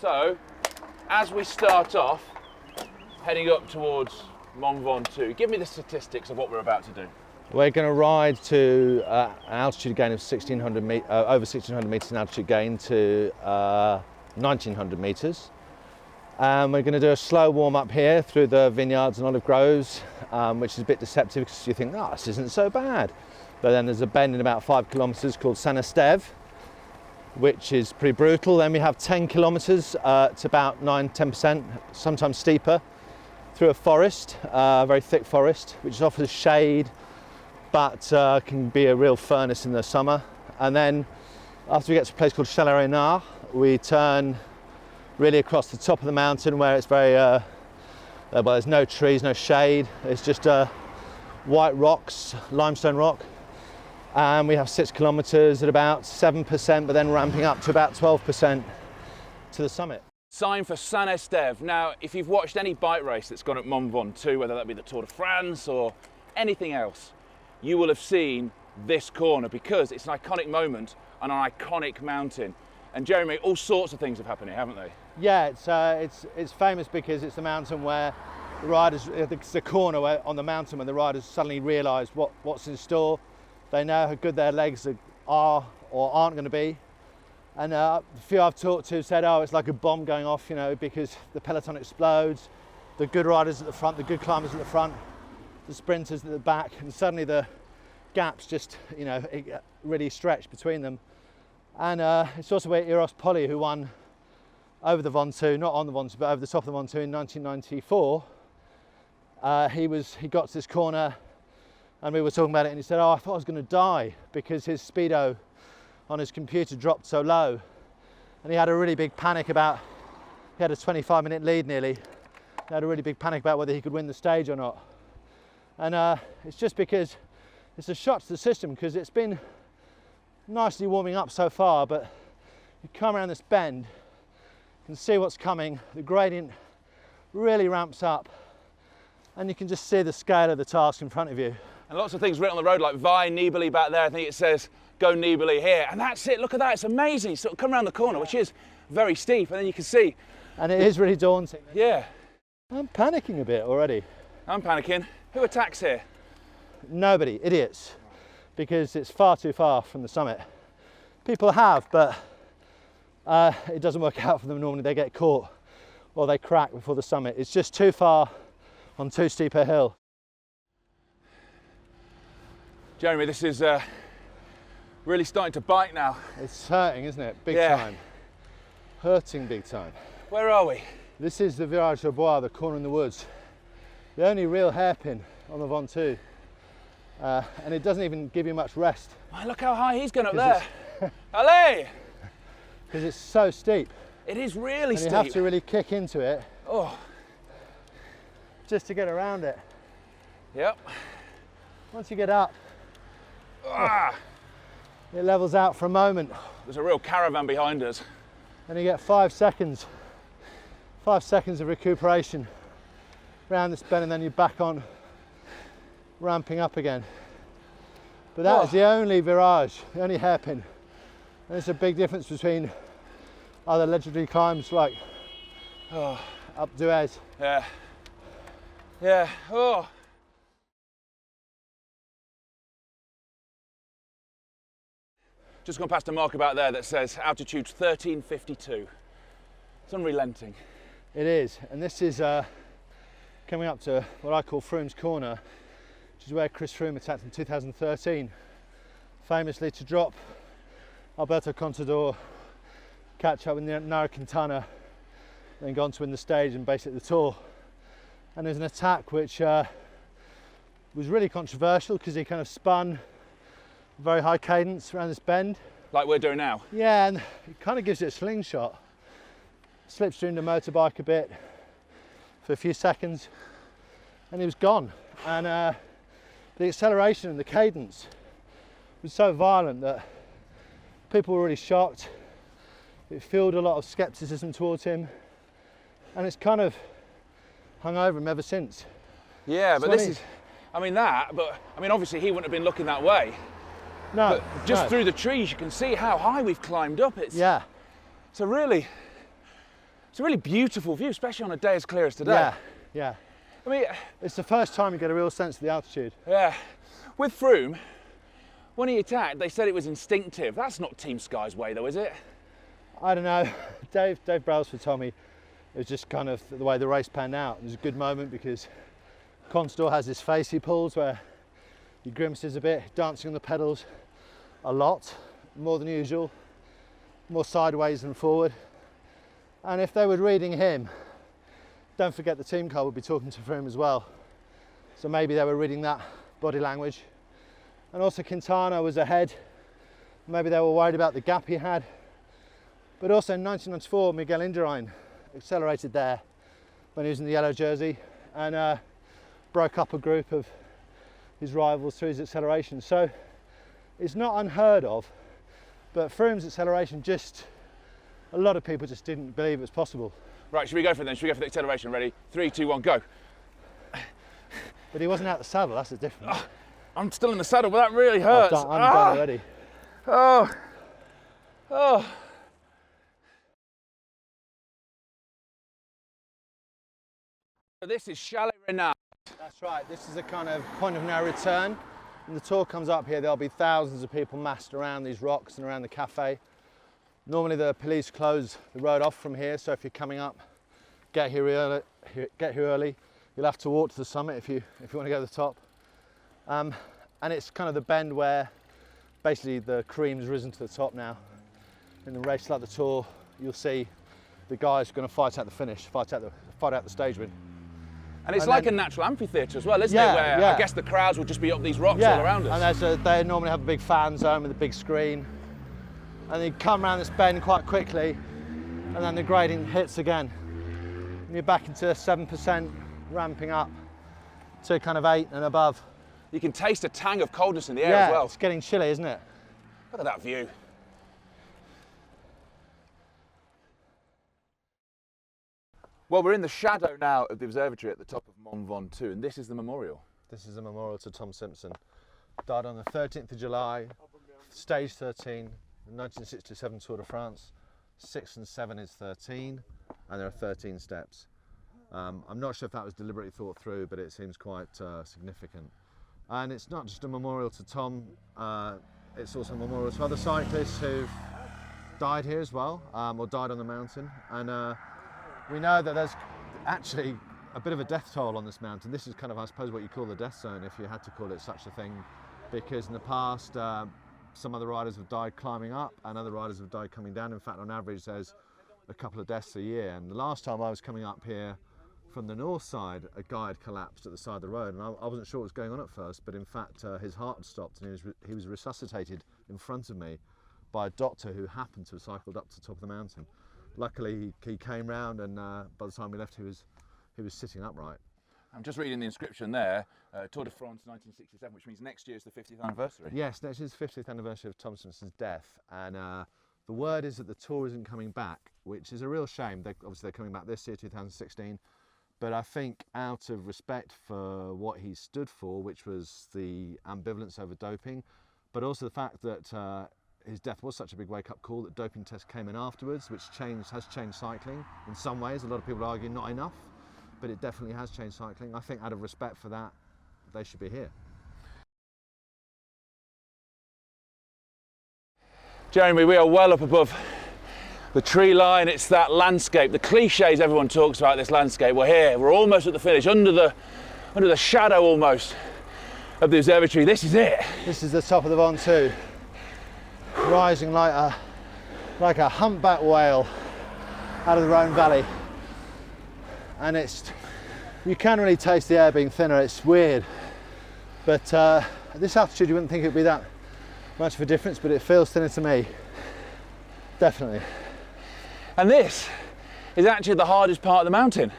So, as we start off, heading up towards Mont Ventoux, give me the statistics of what we're about to do. We're going to ride to an altitude gain of 1,600 over 1,600 metres in altitude gain to 1,900 metres. We're going to do a slow warm up here through the vineyards and olive groves, which is a bit deceptive because you think, oh, this isn't so bad. But then there's a bend in about 5 kilometres called Sennv, which is pretty brutal. Then we have 10 kilometres to about 9–10%, sometimes steeper, through a forest, a very thick forest, which offers shade, but can be a real furnace in the summer. And then after we get to a place called Chalet Reynard, we turn really across the top of the mountain where it's very, well, there's no trees, no shade. It's just white rocks, limestone rock. And we have 6 kilometres at about 7%, but then ramping up to about 12% to the summit. Sign for Sennv. Now, if you've watched any bike race that's gone at Mont Ventoux, whether that be the Tour de France or anything else, you will have seen this corner because it's an iconic moment on an iconic mountain. And Jeremy, all sorts of things have happened here, haven't they? Yeah, it's famous because it's the mountain where the riders, it's the corner where, on the mountain when the riders suddenly realise what's in store. They know how good their legs are or aren't going to be. And the few I've talked to said, oh, it's like a bomb going off, you know, because the peloton explodes, the good riders at the front, the good climbers at the front, the sprinters at the back, and suddenly the gaps just, you know, really stretch between them. And it's also where Eros Polly, who won over the Ventoux, not on the Ventoux, but over the top of the Ventoux in 1994, he got to this corner and we were talking about it and he said, oh, I thought I was going to die because his speedo on his computer dropped so low. And he had a really big panic about, he had a 25-minute lead nearly. He had a really big panic about whether he could win the stage or not. And it's just because it's a shock to the system because it's been nicely warming up so far, but you come around this bend, you can see what's coming, the gradient really ramps up, and you can just see the scale of the task in front of you. And lots of things written on the road like Vai Nibali back there, I think it says go Nibali here, and that's it, look at that, it's amazing. So come around the corner, which is very steep, and then you can see. And it is really daunting. Yeah. I'm panicking a bit already. I'm panicking. Who attacks here? Nobody, idiots, because it's far too far from the summit. People have, but it doesn't work out for them normally. They get caught or they crack before the summit. It's just too far on too steep a hill. Jeremy, this is really starting to bite now. It's hurting, isn't it? Big time. Hurting big time. Where are we? This is the Virage au Bois, the corner in the woods. The only real hairpin on the Ventoux. And it doesn't even give you much rest. Oh, look how high he's going up there. Allez! Because it's so steep. It is really steep. You have to really kick into it. Oh. Just to get around it. Yep. Once you get up, it levels out for a moment. There's a real caravan behind us. And you get 5 seconds. 5 seconds of recuperation around this bend, and then you're back on ramping up again. But that is the only virage, the only hairpin. And there's a big difference between other legendary climbs like up Duez. Yeah. Yeah. Oh. Just gone past a mark about there that says altitude's 1352. It's unrelenting. It is, and this is coming up to what I call Froom's Corner, which is where Chris Froome attacked in 2013, famously to drop Alberto Contador, catch up with Nairo Quintana, then gone to win the stage and basically the Tour. And there's an attack which was really controversial because he kind of spun very high cadence around this bend. Like we're doing now? Yeah, and it kind of gives it a slingshot. Slipstreamed a motorbike a bit for a few seconds and he was gone. And the acceleration and the cadence was so violent that people were really shocked. It fueled a lot of skepticism towards him and it's kind of hung over him ever since. Yeah, but this is, I mean obviously he wouldn't have been looking that way. No, but just through the trees you can see how high we've climbed up. It's a really It's a really beautiful view, especially on a day as clear as today. Yeah, yeah. I mean, It's the first time you get a real sense of the altitude. yeah. With Froom, when he attacked, they said it was instinctive. That's not Team Sky's way though, is it? I don't know. Dave Brailsford told me it was just kind of the way the race panned out. It was a good moment because Constore has this face he pulls where he grimaces a bit, dancing on the pedals a lot, more than usual, more sideways than forward. And if they were reading him, don't forget the team car would be talking to Froome as well. So maybe they were reading that body language. And also Quintana was ahead. Maybe they were worried about the gap he had. But also in 1994, Miguel Indurain accelerated there when he was in the yellow jersey and broke up a group of his rivals through his acceleration. So it's not unheard of, but Froome's acceleration a lot of people just didn't believe it was possible. Right, should we go for it then? Should we go for the acceleration? Ready? 3, 2, 1, go. But he wasn't out the saddle, that's the difference. Oh, I'm still in the saddle, but that really hurts. I'm done already. Oh, oh. So this is Chalet Reynard. That's right, this is a kind of point of no return. When the tour comes up here, there'll be thousands of people massed around these rocks and around the cafe. Normally the police close the road off from here, so if you're coming up, get here early. You'll have to walk to the summit if you want to go to the top. And it's kind of the bend where basically the cream's risen to the top now. In the race like the Tour, you'll see the guys going to fight out the finish, fight out the stage win. And it's like a natural amphitheatre as well, isn't it? Where I guess the crowds will just be up these rocks all around us. And they normally have a big fan zone with a big screen. And you come around this bend quite quickly, and then the grading hits again. And you're back into 7%, ramping up to kind of 8 and above. You can taste a tang of coldness in the air as well. It's getting chilly, isn't it? Look at that view. Well, we're in the shadow now of the observatory at the top of Mont Ventoux, and this is the memorial. This is a memorial to Tom Simpson. Died on the 13th of July, stage 13, the 1967 Tour de France. 6 and 7 is 13, and there are 13 steps. I'm not sure if that was deliberately thought through, but it seems quite significant. And it's not just a memorial to Tom, it's also a memorial to other cyclists who've died here as well, or died on the mountain. And we know that there's actually a bit of a death toll on this mountain. This is kind of, I suppose, what you call the death zone, if you had to call it such a thing, because in the past, some other riders have died climbing up and other riders have died coming down. In fact, on average, there's a couple of deaths a year. And the last time I was coming up here from the north side, a guy had collapsed at the side of the road, and I wasn't sure what was going on at first, but in fact his heart had stopped and he was resuscitated in front of me by a doctor who happened to have cycled up to the top of the mountain. Luckily he came round, and by the time we left he was sitting upright. I'm just reading the inscription there, Tour de France 1967, which means next year is the 50th anniversary. Yes, next year is the 50th anniversary of Tom Simpson's death, and the word is that the Tour isn't coming back, which is a real shame. Obviously they're coming back this year, 2016, but I think out of respect for what he stood for, which was the ambivalence over doping, but also the fact that his death was such a big wake-up call, that doping tests came in afterwards, which has changed cycling in some ways. A lot of people argue not enough, but it definitely has changed cycling. I think out of respect for that, they should be here. Jeremy, we are well up above the tree line. It's that landscape, the cliches everyone talks about this landscape. We're here, we're almost at the finish, under the shadow almost of the observatory. This is it. This is the top of the Ventoux, rising like a humpback whale out of the Rhone Valley. And you can really taste the air being thinner. It's weird, but at this altitude you wouldn't think it'd be that much of a difference, but it feels thinner to me, definitely. And this is actually the hardest part of the mountain.